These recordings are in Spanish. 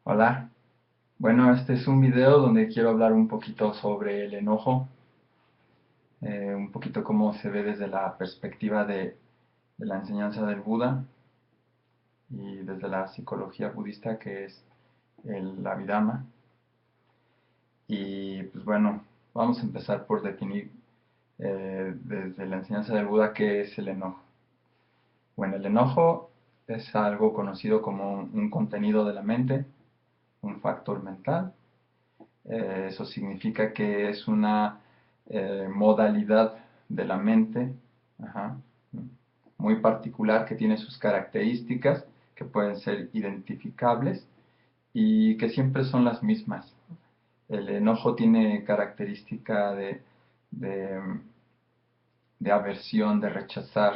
Hola, bueno, este es un video donde quiero hablar un poquito sobre el enojo, un poquito cómo se ve desde la perspectiva de la enseñanza del Buda y desde la psicología budista que es el Abhidhamma. Y pues bueno, vamos a empezar por definir desde la enseñanza del Buda qué es el enojo. Bueno, el enojo es algo conocido como un contenido de la mente, un factor mental. Eso significa que es una modalidad de la mente, ajá, muy particular, que tiene sus características que pueden ser identificables y que siempre son las mismas. El enojo tiene característica de, de aversión, de rechazar.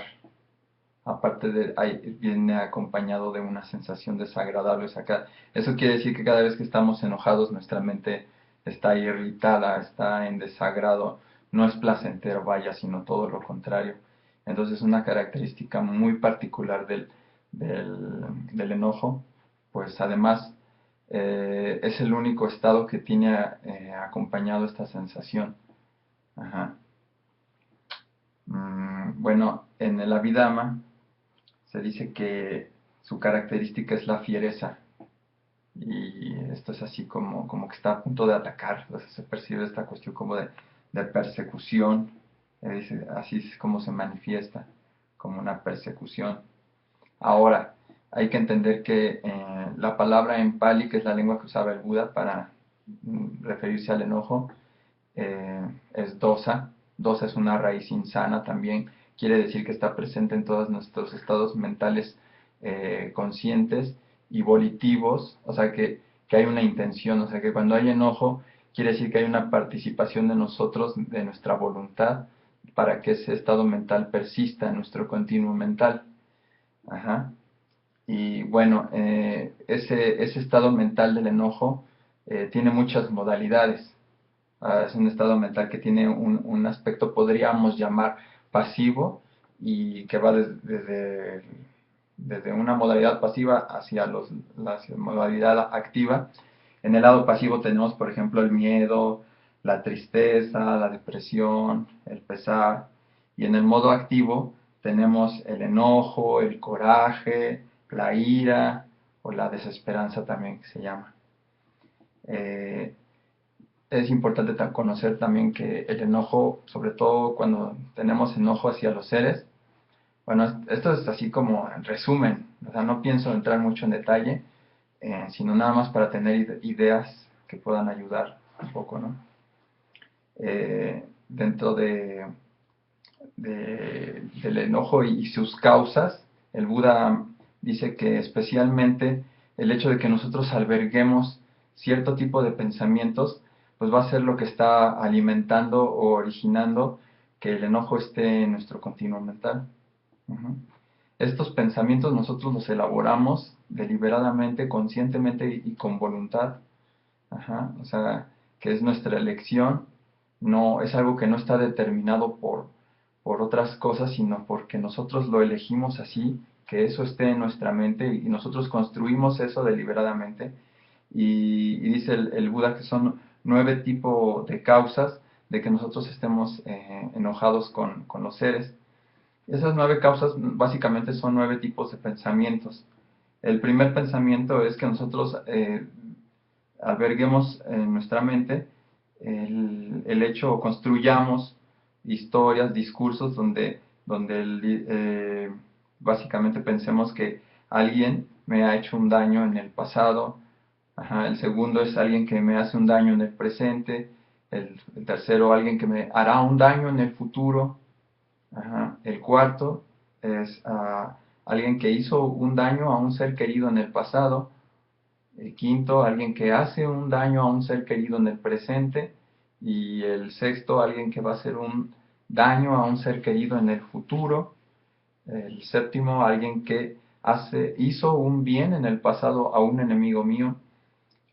Aparte viene acompañado de una sensación desagradable. O sea, eso quiere decir que cada vez que estamos enojados nuestra mente está irritada, está en desagrado, no es placentero, vaya, sino todo lo contrario. Entonces una característica muy particular del enojo, pues además es el único estado que tiene acompañado esta sensación. Ajá. Bueno, en el Abhidhamma se dice que su característica es la fiereza. Y esto es así como que está a punto de atacar. Entonces se percibe esta cuestión como de persecución. Así es como se manifiesta, como una persecución. Ahora, hay que entender que la palabra en Pali, que es la lengua que usaba el Buda para referirse al enojo, es dosa. Dosa es una raíz insana también. Quiere decir que está presente en todos nuestros estados mentales conscientes y volitivos. O sea, que hay una intención. O sea, que cuando hay enojo, quiere decir que hay una participación de nosotros, de nuestra voluntad, para que ese estado mental persista en nuestro continuo mental. Ajá. Y bueno, ese estado mental del enojo tiene muchas modalidades. Es un estado mental que tiene un aspecto, podríamos llamar, pasivo, y que va desde una modalidad pasiva hacia la modalidad activa. En el lado pasivo tenemos, por ejemplo, el miedo, la tristeza, la depresión, el pesar. Y en el modo activo tenemos el enojo, el coraje, la ira o la desesperanza también que se llama. Eh, es importante conocer también que el enojo, sobre todo cuando tenemos enojo hacia los seres, bueno, esto es así como en resumen, o sea, no pienso entrar mucho en detalle, sino nada más para tener ideas que puedan ayudar un poco, ¿no? Dentro del enojo y sus causas, el Buda dice que especialmente el hecho de que nosotros alberguemos cierto tipo de pensamientos, pues va a ser lo que está alimentando o originando que el enojo esté en nuestro continuo mental. Uh-huh. Estos pensamientos nosotros los elaboramos deliberadamente, conscientemente y con voluntad. Ajá. O sea, que es nuestra elección, no es algo que no está determinado por otras cosas, sino porque nosotros lo elegimos así, que eso esté en nuestra mente y nosotros construimos eso deliberadamente. Y dice el Buda que son 9 tipos de causas de que nosotros estemos enojados con los seres. Esas 9 causas básicamente son 9 tipos de pensamientos. El primer pensamiento es que nosotros alberguemos en nuestra mente el hecho o construyamos historias, discursos donde básicamente pensemos que alguien me ha hecho un daño en el pasado. Ajá. El segundo es alguien que me hace un daño en el presente. El tercero, alguien que me hará un daño en el futuro. Ajá. El cuarto es alguien que hizo un daño a un ser querido en el pasado. El quinto, alguien que hace un daño a un ser querido en el presente. Y el sexto, alguien que va a hacer un daño a un ser querido en el futuro. El séptimo, alguien que hizo un bien en el pasado a un enemigo mío.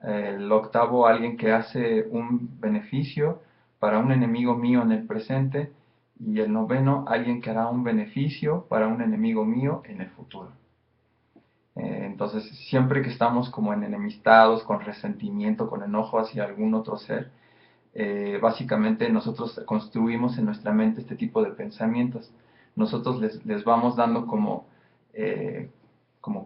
El octavo, alguien que hace un beneficio para un enemigo mío en el presente. Y el noveno, alguien que hará un beneficio para un enemigo mío en el futuro. Entonces, siempre que estamos como en enemistados, con resentimiento, con enojo hacia algún otro ser, básicamente nosotros construimos en nuestra mente este tipo de pensamientos. Nosotros les vamos dando como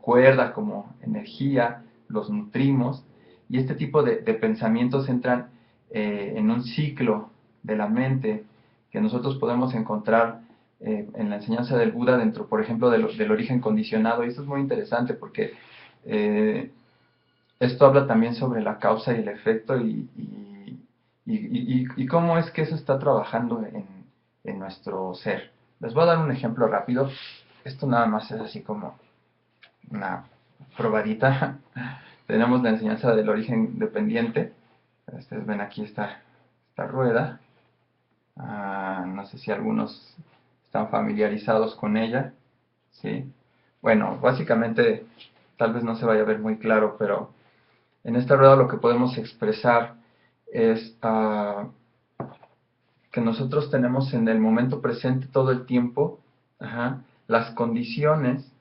cuerda, como energía, los nutrimos, y este tipo de pensamientos entran en un ciclo de la mente que nosotros podemos encontrar en la enseñanza del Buda dentro, por ejemplo, del origen condicionado. Y esto es muy interesante porque eh, esto habla también sobre la causa y el efecto y cómo es que eso está trabajando en nuestro ser. Les voy a dar un ejemplo rápido. Esto nada más es así como una probadita. Tenemos la enseñanza del origen dependiente. Ustedes ven aquí esta rueda. No sé si algunos están familiarizados con ella. ¿Sí? Bueno, básicamente tal vez no se vaya a ver muy claro, pero en esta rueda lo que podemos expresar es que nosotros tenemos en el momento presente todo el tiempo las condiciones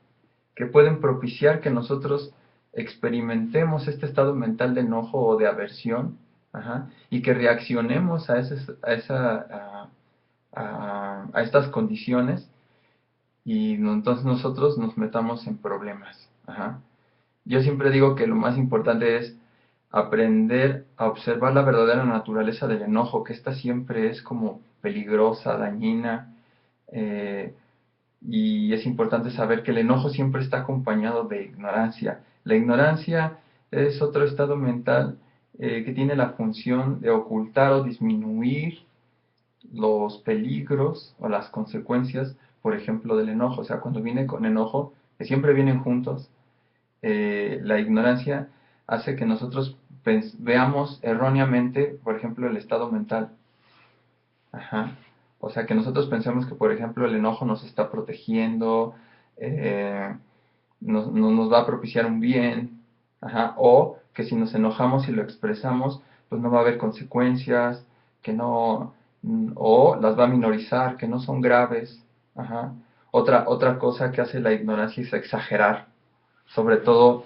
que pueden propiciar que nosotros experimentemos este estado mental de enojo o de aversión y que reaccionemos a estas condiciones y entonces nosotros nos metamos en problemas. Yo siempre digo que lo más importante es aprender a observar la verdadera naturaleza del enojo, que esta siempre es como peligrosa, dañina, eh, y es importante saber que el enojo siempre está acompañado de ignorancia. La ignorancia es otro estado mental que tiene la función de ocultar o disminuir los peligros o las consecuencias, por ejemplo, del enojo. O sea, cuando viene con enojo, que siempre vienen juntos, la ignorancia hace que nosotros veamos erróneamente, por ejemplo, el estado mental. Ajá. O sea, que nosotros pensemos que, por ejemplo, el enojo nos está protegiendo, eh, nos va a propiciar un bien, o que si nos enojamos y lo expresamos, pues no va a haber consecuencias, que no, o las va a minorizar, que no son graves. Ajá. Otra cosa que hace la ignorancia es exagerar, sobre todo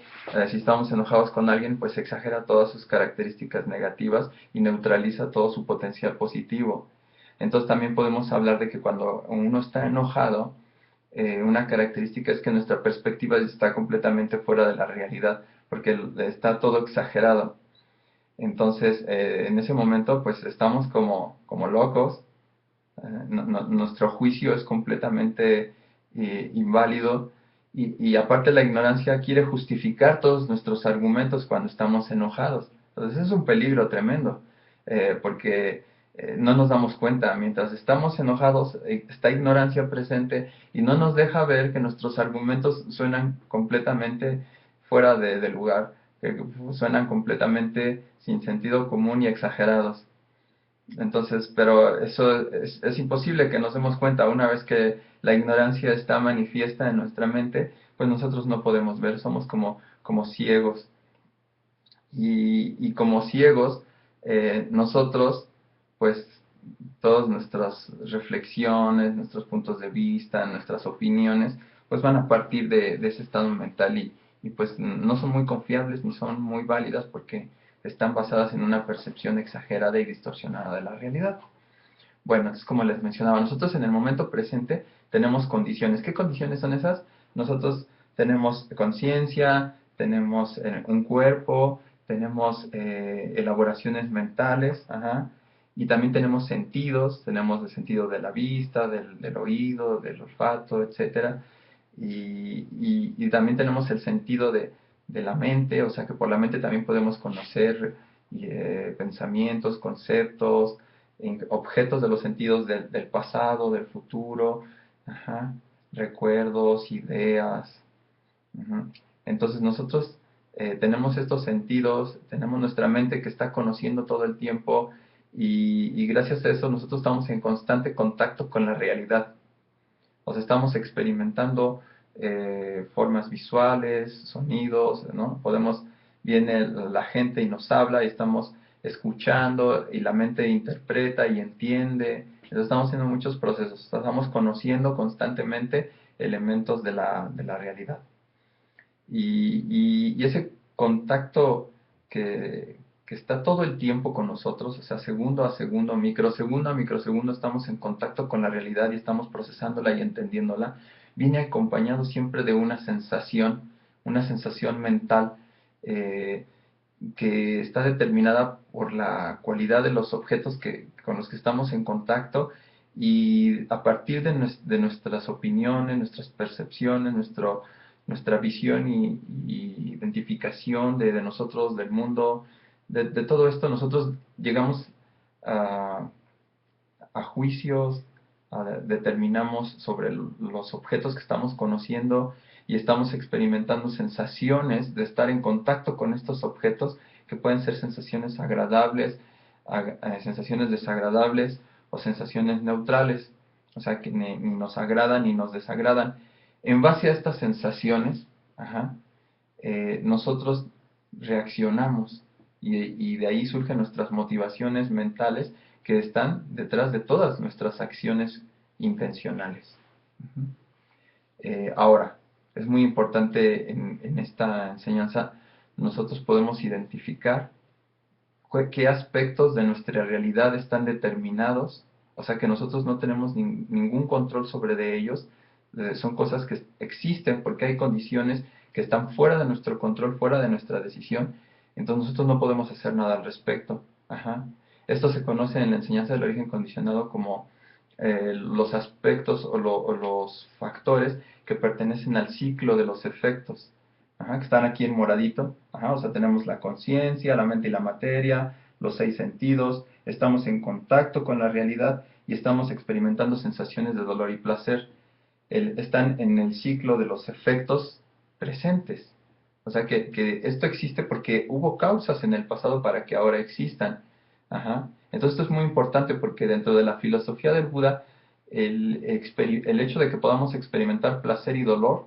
si estamos enojados con alguien, pues exagera todas sus características negativas y neutraliza todo su potencial positivo. Entonces también podemos hablar de que cuando uno está enojado, una característica es que nuestra perspectiva está completamente fuera de la realidad, porque está todo exagerado. Entonces, en ese momento, pues estamos como locos, nuestro juicio es completamente inválido y aparte la ignorancia quiere justificar todos nuestros argumentos cuando estamos enojados. Entonces es un peligro tremendo, porque no nos damos cuenta. Mientras estamos enojados, está ignorancia presente y no nos deja ver que nuestros argumentos suenan completamente fuera de lugar, que suenan completamente sin sentido común y exagerados. Entonces, pero eso es imposible que nos demos cuenta. Una vez que la ignorancia está manifiesta en nuestra mente, pues nosotros no podemos ver, somos como ciegos. Y como ciegos, nosotros, pues todas nuestras reflexiones, nuestros puntos de vista, nuestras opiniones, pues van a partir de ese estado mental y pues no son muy confiables ni son muy válidas porque están basadas en una percepción exagerada y distorsionada de la realidad. Bueno, entonces como les mencionaba, nosotros en el momento presente tenemos condiciones. ¿Qué condiciones son esas? Nosotros tenemos conciencia, tenemos un cuerpo, tenemos elaboraciones mentales, y también tenemos sentidos, tenemos el sentido de la vista, del oído, del olfato, etcétera, y también tenemos el sentido de la mente, o sea que por la mente también podemos conocer pensamientos, conceptos, objetos de los sentidos del pasado, del futuro, recuerdos, ideas. Ujú. Entonces nosotros tenemos estos sentidos, tenemos nuestra mente que está conociendo todo el tiempo y gracias a eso nosotros estamos en constante contacto con la realidad. O sea, estamos experimentando formas visuales, sonidos, ¿no? Viene la gente y nos habla y estamos escuchando y la mente interpreta y entiende. Entonces estamos haciendo muchos procesos, estamos conociendo constantemente elementos de la realidad. Y ese contacto que está todo el tiempo con nosotros, o sea, segundo a segundo, microsegundo a microsegundo, estamos en contacto con la realidad y estamos procesándola y entendiéndola, viene acompañado siempre de una sensación mental eh, que está determinada por la cualidad de los objetos con los que estamos en contacto y a partir de nuestras opiniones, nuestras percepciones, nuestra visión y identificación de nosotros, del mundo, de todo esto, nosotros llegamos a, a juicios, determinamos sobre los objetos que estamos conociendo y estamos experimentando sensaciones de estar en contacto con estos objetos que pueden ser sensaciones agradables, sensaciones desagradables o sensaciones neutrales, o sea que ni nos agradan ni nos desagradan. En base a estas sensaciones, nosotros reaccionamos y de ahí surgen nuestras motivaciones mentales que están detrás de todas nuestras acciones intencionales. Ahora, es muy importante en esta enseñanza, nosotros podemos identificar qué aspectos de nuestra realidad están determinados, o sea que nosotros no tenemos ningún control sobre de ellos, son cosas que existen porque hay condiciones que están fuera de nuestro control, fuera de nuestra decisión, entonces nosotros no podemos hacer nada al respecto. Esto se conoce en la enseñanza del origen condicionado como los aspectos o los factores que pertenecen al ciclo de los efectos, que están aquí en moradito. O sea, tenemos la conciencia, la mente y la materia, los 6 sentidos, estamos en contacto con la realidad y estamos experimentando sensaciones de dolor y placer. Están en el ciclo de los efectos presentes. O sea, que esto existe porque hubo causas en el pasado para que ahora existan. Entonces esto es muy importante porque dentro de la filosofía del Buda, el hecho de que podamos experimentar placer y dolor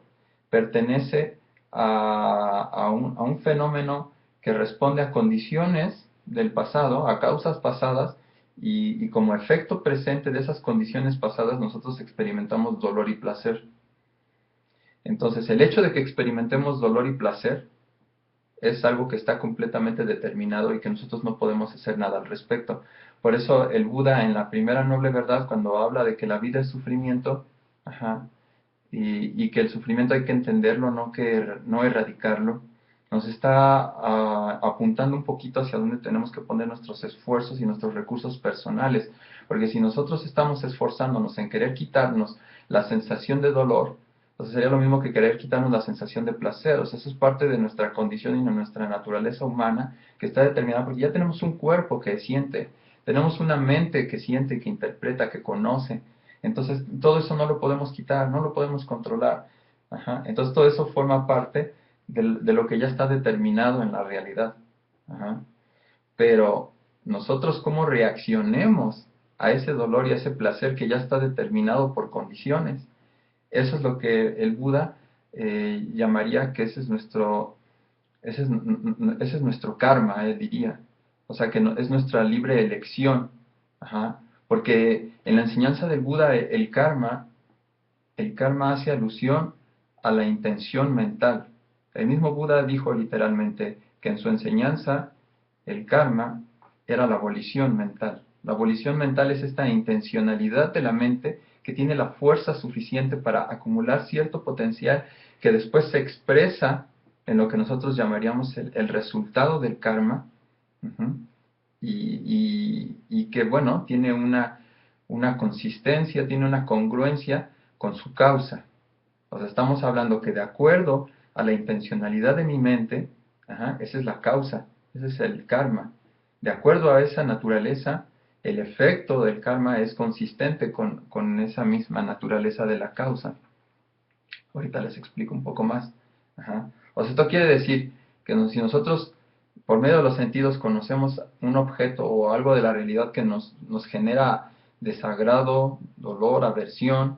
pertenece a un fenómeno que responde a condiciones del pasado, a causas pasadas, y como efecto presente de esas condiciones pasadas nosotros experimentamos dolor y placer. Entonces el hecho de que experimentemos dolor y placer es algo que está completamente determinado y que nosotros no podemos hacer nada al respecto. Por eso el Buda en la primera noble verdad, cuando habla de que la vida es sufrimiento, y que el sufrimiento hay que entenderlo, no erradicarlo, nos está apuntando un poquito hacia dónde tenemos que poner nuestros esfuerzos y nuestros recursos personales, porque si nosotros estamos esforzándonos en querer quitarnos la sensación de dolor, entonces sería lo mismo que querer quitarnos la sensación de placer. O sea, eso es parte de nuestra condición y de nuestra naturaleza humana que está determinada porque ya tenemos un cuerpo que siente, tenemos una mente que siente, que interpreta, que conoce. Entonces, todo eso no lo podemos quitar, no lo podemos controlar. Entonces, todo eso forma parte de lo que ya está determinado en la realidad. Pero nosotros cómo reaccionemos a ese dolor y a ese placer que ya está determinado por condiciones. Eso es lo que el Buda llamaría que ese es nuestro karma, diría. O sea, que es nuestra libre elección. Porque en la enseñanza del Buda el karma hace alusión a la intención mental. El mismo Buda dijo literalmente que en su enseñanza el karma era la volición mental. La volición mental es esta intencionalidad de la mente que tiene la fuerza suficiente para acumular cierto potencial que después se expresa en lo que nosotros llamaríamos el resultado del karma, y que, bueno, tiene una consistencia, tiene una congruencia con su causa. O sea, estamos hablando que de acuerdo a la intencionalidad de mi mente, esa es la causa, ese es el karma. De acuerdo a esa naturaleza, el efecto del karma es consistente con esa misma naturaleza de la causa. Ahorita les explico un poco más. O sea, esto quiere decir que si nosotros por medio de los sentidos conocemos un objeto o algo de la realidad que nos genera desagrado, dolor, aversión,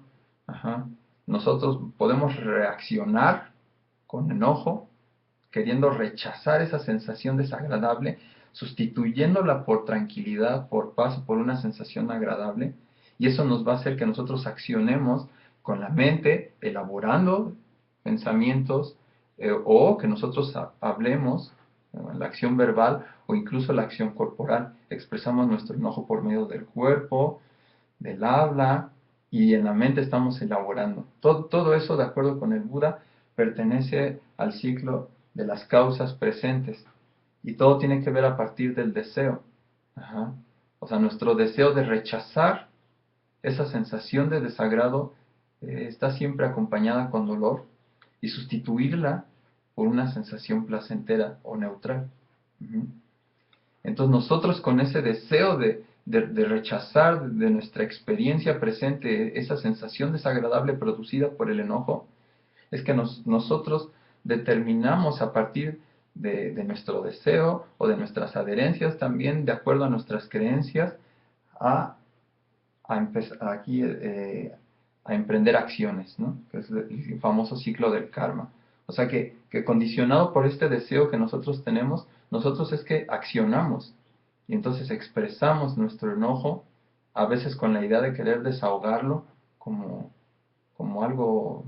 nosotros podemos reaccionar con enojo, queriendo rechazar esa sensación desagradable, sustituyéndola por tranquilidad, por paz, por una sensación agradable, y eso nos va a hacer que nosotros accionemos con la mente, elaborando pensamientos, o que nosotros hablemos, la acción verbal o incluso la acción corporal. Expresamos nuestro enojo por medio del cuerpo, del habla, y en la mente estamos elaborando. Todo eso, de acuerdo con el Buda, pertenece al ciclo de las causas presentes. Y todo tiene que ver a partir del deseo. Ajá. O sea, nuestro deseo de rechazar esa sensación de desagrado está siempre acompañada con dolor, y sustituirla por una sensación placentera o neutral. Ujú. Entonces nosotros, con ese deseo de rechazar de nuestra experiencia presente esa sensación desagradable producida por el enojo, es que nosotros determinamos a partir de nuestro deseo o de nuestras adherencias también, de acuerdo a nuestras creencias, a, aquí a emprender acciones, ¿no? Que es el famoso ciclo del karma. O sea que condicionado por este deseo que nosotros tenemos, nosotros es que accionamos, y entonces expresamos nuestro enojo, a veces con la idea de querer desahogarlo como algo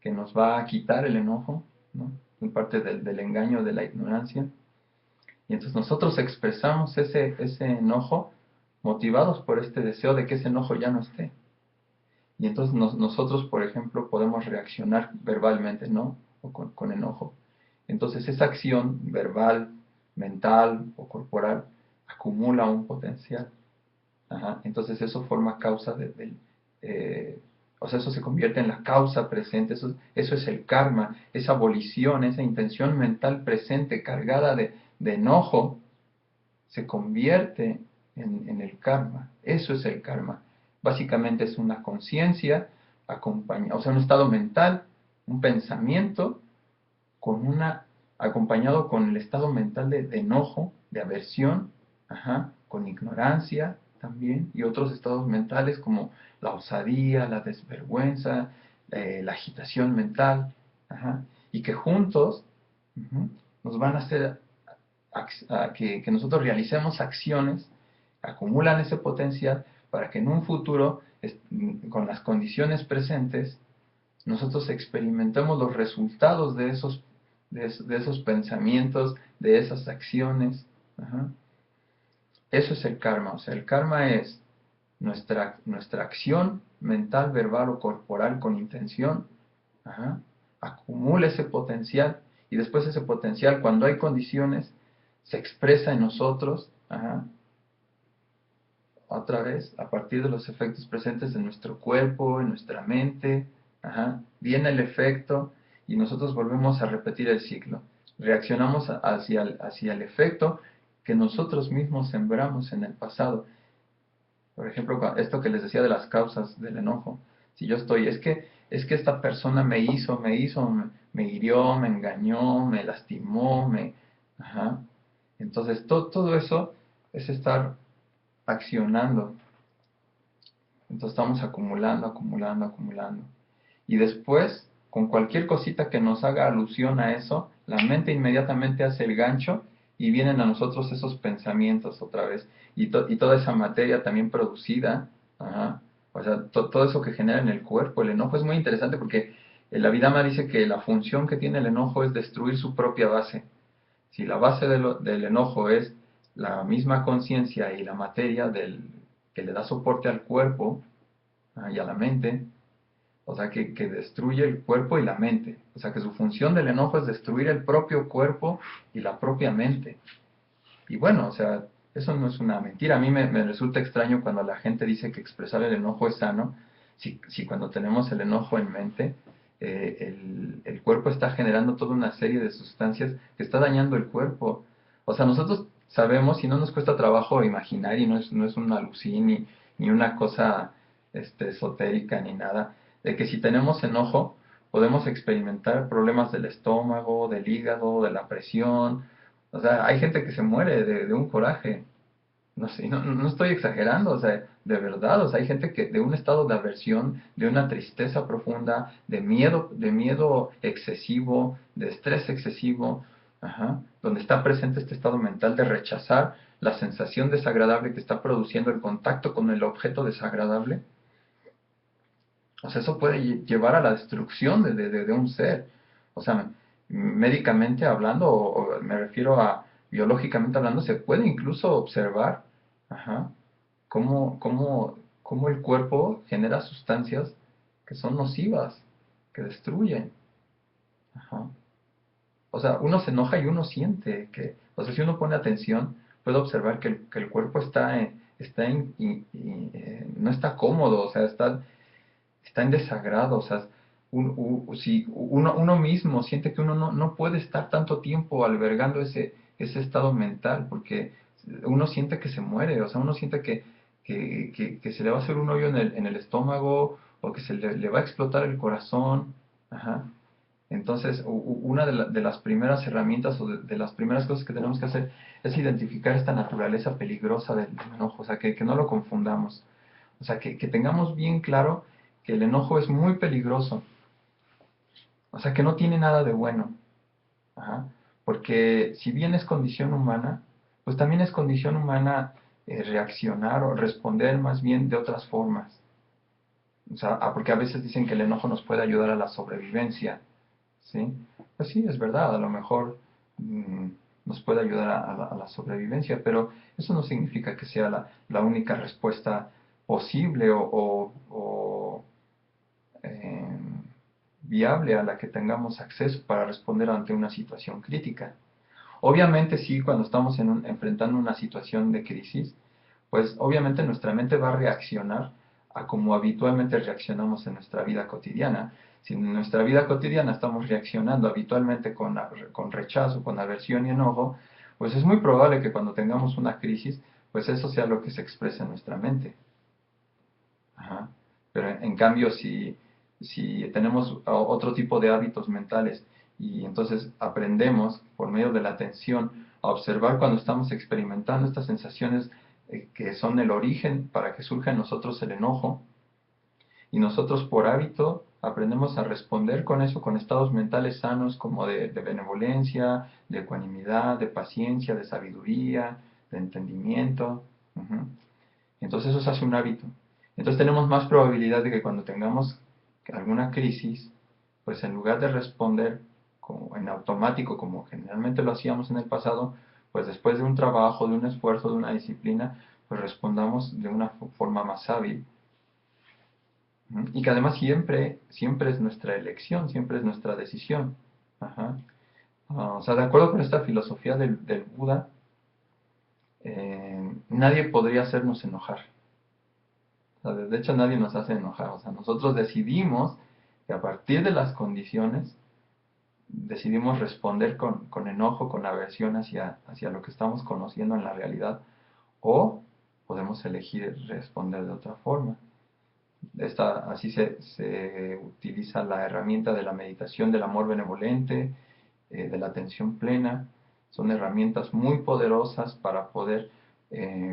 que nos va a quitar el enojo, ¿no? En parte del engaño, de la ignorancia. Y entonces nosotros expresamos ese enojo motivados por este deseo de que ese enojo ya no esté. Y entonces nosotros, por ejemplo, podemos reaccionar verbalmente, ¿no? O con enojo. Entonces esa acción verbal, mental o corporal acumula un potencial. Ajá. Entonces eso forma causa o sea, eso se convierte en la causa presente, eso es el karma, esa volición, esa intención mental presente cargada de enojo, se convierte en el karma. Eso es el karma. Básicamente es una conciencia acompañada, o sea, un estado mental, un pensamiento acompañado con el estado mental de enojo, de aversión, ajá, con ignorancia también, y otros estados mentales como la osadía, la desvergüenza, la agitación mental, ajá, y que juntos nos van a hacer que nosotros realicemos acciones, acumulan ese potencial para que en un futuro, con las condiciones presentes, nosotros experimentemos los resultados de esos pensamientos, de esas acciones. Ajá. Eso es el karma. O sea, el karma es nuestra acción mental, verbal o corporal con intención. Ajá. Acumula ese potencial, y después ese potencial, cuando hay condiciones, se expresa en nosotros. Ajá. Otra vez, a partir de los efectos presentes en nuestro cuerpo, en nuestra mente, ajá, viene el efecto y nosotros volvemos a repetir el ciclo. Reaccionamos hacia el efecto que nosotros mismos sembramos en el pasado. Por ejemplo, esto que les decía de las causas del enojo. Si yo estoy, es que esta persona me hirió, me engañó, me lastimó, ajá. Entonces, todo eso es estar accionando. Entonces estamos acumulando, acumulando, acumulando. Y después, con cualquier cosita que nos haga alusión a eso, la mente inmediatamente hace el gancho y vienen a nosotros esos pensamientos otra vez. Y toda esa materia también producida, ajá, o sea, todo eso que genera en el cuerpo. El enojo es muy interesante porque la Abhidhamma dice que la función que tiene el enojo es destruir su propia base. Si la base del enojo es la misma conciencia y la materia que le da soporte al cuerpo, y a la mente, o sea, que destruye el cuerpo y la mente. O sea, que su función del enojo es destruir el propio cuerpo y la propia mente. Y bueno, o sea, eso no es una mentira. A mí me resulta extraño cuando la gente dice que expresar el enojo es sano, si cuando tenemos el enojo en mente, el cuerpo está generando toda una serie de sustancias que está dañando el cuerpo. O sea, nosotros sabemos y no nos cuesta trabajo imaginar, y no es una alucín ni una cosa esotérica ni nada, de que si tenemos enojo podemos experimentar problemas del estómago, del hígado, de la presión. O sea, hay gente que se muere de un coraje. No sé, no estoy exagerando, o sea, de verdad, o sea, hay gente que de un estado de aversión, de una tristeza profunda, de miedo excesivo, de estrés excesivo, ajá, donde está presente este estado mental de rechazar la sensación desagradable que está produciendo el contacto con el objeto desagradable. O sea, eso puede llevar a la destrucción de un ser. O sea, médicamente hablando, o me refiero a biológicamente hablando, se puede incluso observar, ajá, cómo el cuerpo genera sustancias que son nocivas, que destruyen. Ajá. O sea, uno se enoja y uno siente que, o sea, si uno pone atención, puede observar que el cuerpo no está cómodo, o sea, está en desagrado, o sea, si uno mismo siente que uno no puede estar tanto tiempo albergando ese estado mental, porque uno siente que se muere, o sea, uno siente que se le va a hacer un hoyo en el estómago, o que le va a explotar el corazón, ajá. Entonces, una de las primeras herramientas o de las primeras cosas que tenemos que hacer es identificar esta naturaleza peligrosa del enojo, o sea, que no lo confundamos. O sea, que tengamos bien claro que el enojo es muy peligroso, o sea, que no tiene nada de bueno. Ajá. Porque si bien es condición humana, pues también es condición humana reaccionar o responder más bien de otras formas. O sea, porque a veces dicen que el enojo nos puede ayudar a la sobrevivencia. ¿Sí? Pues sí, es verdad, a lo mejor mm, nos puede ayudar a la sobrevivencia, pero eso no significa que sea la única respuesta posible o, eh, viable a la que tengamos acceso para responder ante una situación crítica. Obviamente sí, cuando estamos enfrentando una situación de crisis, pues obviamente nuestra mente va a reaccionar a como habitualmente reaccionamos en nuestra vida cotidiana. Si en nuestra vida cotidiana estamos reaccionando habitualmente con rechazo, con aversión y enojo, pues es muy probable que cuando tengamos una crisis, pues eso sea lo que se expresa en nuestra mente. Ajá. Pero en cambio, si tenemos otro tipo de hábitos mentales y entonces aprendemos por medio de la atención a observar cuando estamos experimentando estas sensaciones que son el origen para que surja en nosotros el enojo, y nosotros por hábito aprendemos a responder con eso, con estados mentales sanos como de benevolencia, de ecuanimidad, de paciencia, de sabiduría, de entendimiento. Ujú. Entonces eso se hace un hábito. Entonces tenemos más probabilidad de que cuando tengamos alguna crisis, pues en lugar de responder como en automático, como generalmente lo hacíamos en el pasado, pues después de un trabajo, de un esfuerzo, de una disciplina, pues respondamos de una forma más hábil. ¿Mm? Y que además siempre es nuestra elección, siempre es nuestra decisión. Ajá. O sea, de acuerdo con esta filosofía del Buda, nadie podría hacernos enojar. O sea, de hecho, nadie nos hace enojar. O sea, nosotros decidimos que a partir de las condiciones, decidimos responder con enojo, con aversión hacia lo que estamos conociendo en la realidad, o podemos elegir responder de otra forma. Así se utiliza la herramienta de la meditación del amor benevolente, de la atención plena. Son herramientas muy poderosas para poder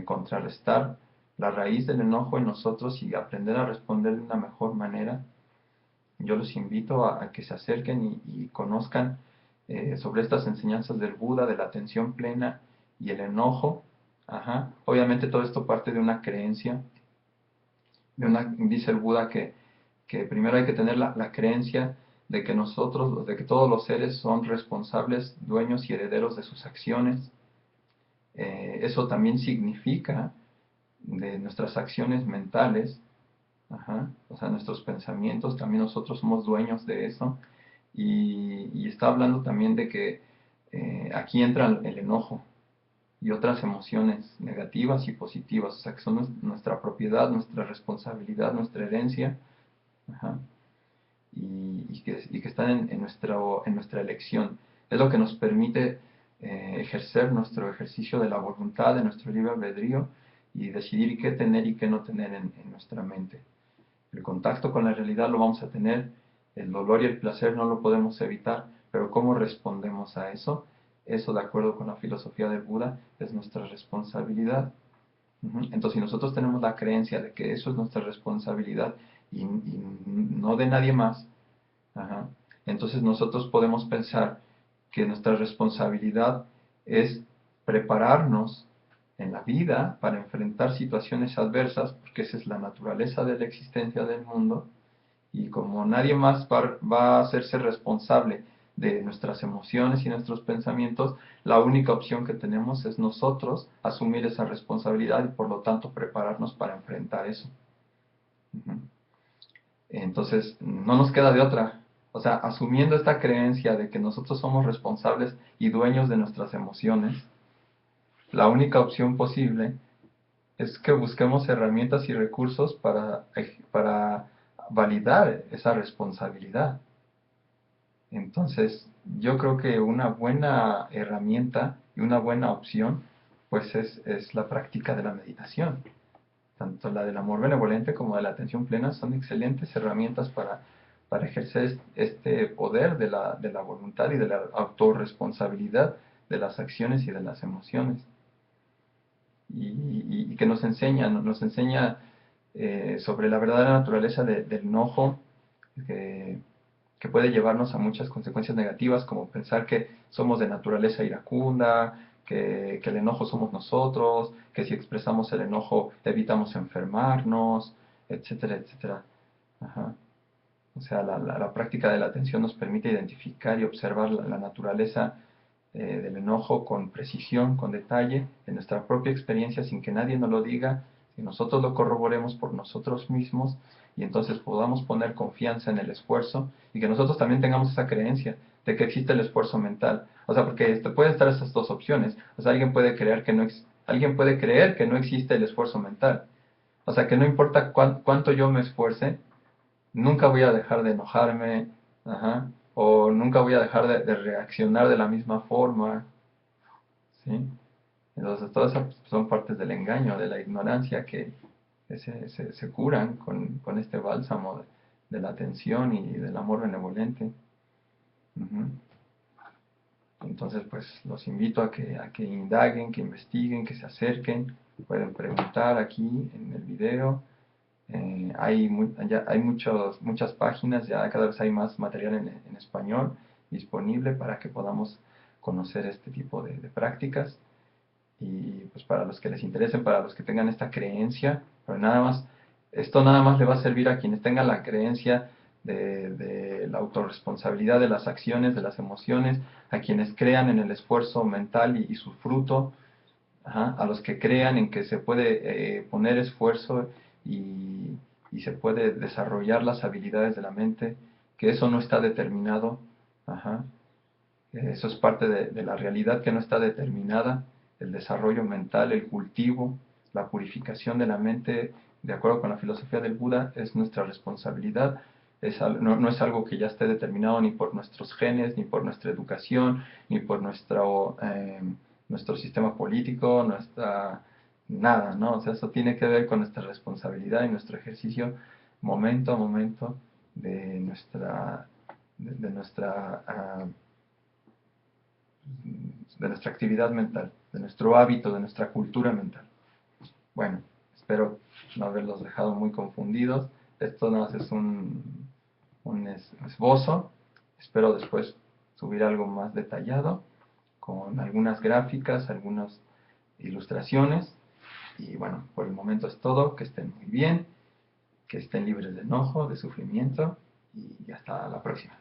contrarrestar la raíz del enojo en nosotros y aprender a responder de una mejor manera. Yo los invito a que se acerquen y conozcan sobre estas enseñanzas del Buda, de la atención plena y el enojo. Ajá. Obviamente todo esto parte de una creencia. Dice el Buda que primero hay que tener la creencia de que nosotros, de que todos los seres son responsables, dueños y herederos de sus acciones. Eso también significa de nuestras acciones mentales, ajá, o sea, nuestros pensamientos, también nosotros somos dueños de eso. Y está hablando también de que aquí entra el enojo y otras emociones negativas y positivas, o sea, que son nuestra propiedad, nuestra responsabilidad, nuestra herencia, ajá, y que están en nuestra elección. Es lo que nos permite ejercer nuestro ejercicio de la voluntad, de nuestro libre albedrío y decidir qué tener y qué no tener en nuestra mente. El contacto con la realidad lo vamos a tener, el dolor y el placer no lo podemos evitar, pero cómo respondemos a eso de acuerdo con la filosofía del Buda, es nuestra responsabilidad. Entonces, si nosotros tenemos la creencia de que eso es nuestra responsabilidad y no de nadie más, ajá, entonces nosotros podemos pensar que nuestra responsabilidad es prepararnos en la vida para enfrentar situaciones adversas, porque esa es la naturaleza de la existencia del mundo, y como nadie más va a hacerse responsable de nuestras emociones y nuestros pensamientos, la única opción que tenemos es nosotros asumir esa responsabilidad y por lo tanto prepararnos para enfrentar eso. Ujú. Entonces, no nos queda de otra. O sea, asumiendo esta creencia de que nosotros somos responsables y dueños de nuestras emociones, la única opción posible es que busquemos herramientas y recursos para validar esa responsabilidad. Entonces, yo creo que una buena herramienta y una buena opción, pues es la práctica de la meditación. Tanto la del amor benevolente como de la atención plena son excelentes herramientas para ejercer este poder de la voluntad y de la autorresponsabilidad de las acciones y de las emociones. Y que nos enseña sobre la verdadera naturaleza del enojo, que, que puede llevarnos a muchas consecuencias negativas, como pensar que somos de naturaleza iracunda, que el enojo somos nosotros, que si expresamos el enojo evitamos enfermarnos, etcétera, etcétera. Ajá. O sea, la práctica de la atención nos permite identificar y observar la naturaleza del enojo con precisión, con detalle, en nuestra propia experiencia, sin que nadie nos lo diga, si nosotros lo corroboremos por nosotros mismos y entonces podamos poner confianza en el esfuerzo y que nosotros también tengamos esa creencia de que existe el esfuerzo mental. O sea, porque pueden estar esas dos opciones. O sea, alguien puede creer que alguien puede creer que no existe el esfuerzo mental. O sea, que no importa cuánto yo me esfuerce, nunca voy a dejar de enojarme, ajá, o nunca voy a dejar de reaccionar de la misma forma, ¿sí? Entonces, todas esas son partes del engaño, de la ignorancia que se curan con este bálsamo de la atención y del amor benevolente. Ujú. Entonces, pues los invito a que indaguen, que investiguen, que se acerquen, pueden preguntar aquí en el video. Ya hay muchas páginas, ya cada vez hay más material en español disponible para que podamos conocer este tipo de prácticas. Y pues para los que les interesen, para los que tengan esta creencia, pero nada más, esto nada más le va a servir a quienes tengan la creencia de la autorresponsabilidad de las acciones, de las emociones, a quienes crean en el esfuerzo mental y su fruto, ajá, a los que crean en que se puede poner esfuerzo y, y se puede desarrollar las habilidades de la mente, que eso no está determinado, ajá, eso es parte de la realidad que no está determinada, el desarrollo mental, el cultivo, la purificación de la mente, de acuerdo con la filosofía del Buda, es nuestra responsabilidad. No es algo que ya esté determinado ni por nuestros genes, ni por nuestra educación, ni por nuestro sistema político, nada, ¿no? O sea, eso tiene que ver con nuestra responsabilidad y nuestro ejercicio momento a momento de nuestra de nuestra actividad mental, de nuestro hábito, de nuestra cultura mental. Bueno, espero no haberlos dejado muy confundidos. Esto no es un esbozo. Espero después subir algo más detallado con algunas gráficas, algunas ilustraciones. Y bueno, por el momento es todo. Que estén muy bien, que estén libres de enojo, de sufrimiento y hasta la próxima.